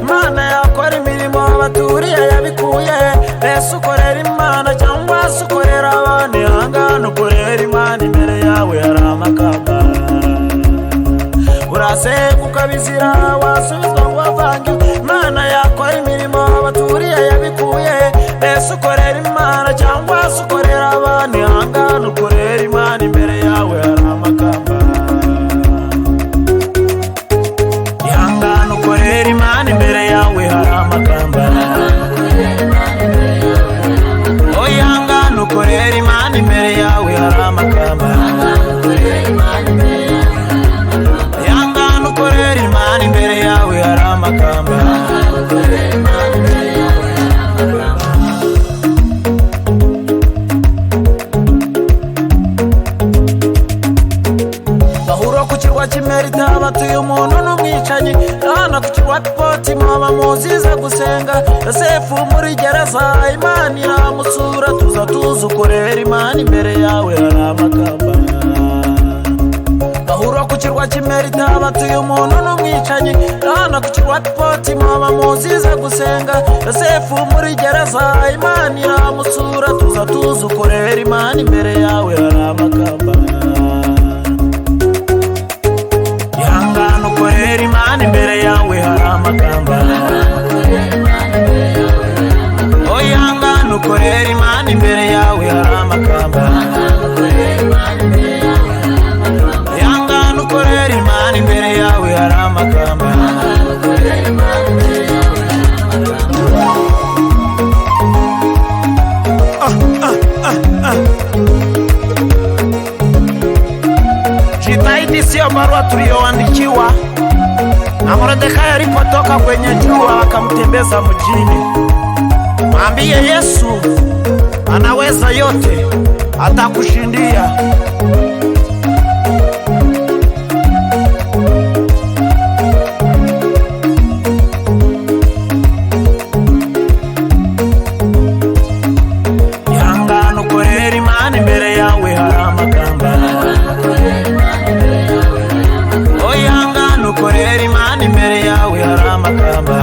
Imana yakora imirimo abaturiye yabikuye. Ese ukorera Imana cyangwa se ukorera abantu? Ihangane ukorera Imana, imbere yawe hari amakamba. Urasenga ukabizira wasubizwa ngo wavange. Imana yakora imirimo abaturiye yabikuye. Ese ukorera Imana cyangwa se ukorera abantu? Ihangane ukorera Imana, imbere yawe hari amakamba. Ihangane ukorera Imana, imbere yawe hari amakamba. Oh, ihangane ukorera Imana, imbere yawe hari amakamba. Ihangane ukorera Imana, imbere yawe hari amakamba. Bahura ku kirwa cy'Imerita batuye umuntu n'umwicanyi. Hano ku kirwa Patimo bamuziza gusenga. Yosefu muri gereza Imana iramusura. Tuza tuza ukorera Imana, imbere yawe hari amakamba. Bahura ku kirwa cy'Imerita batuye umuntu n'umwicanyi. Hano ku kirwa Patimo bamuziza gusenga. Yosefu muri gereza Imana iramusura. Tuza tuza ukorera Imana, imbere yawe hari amakamba. Ihangane ukorera Imana, imbere yawe hari amakamba. Oh, ihangane ukorera Imana, imbere yawe hari amakamba. Ihangane ukorera Imana, imbere yawe hari amakamba. Jitahidi sio barua tuliyoandikiwa na Mordekai alipotoka kwenye jua akamtembeza mjini. Mwambie Yesu anaweza yote, atakushindia. Ihangane ukorera Imana, imbere yawe hari amakamba. Oh, ihangane ukorera Imana, imbere yawe hari amakamba.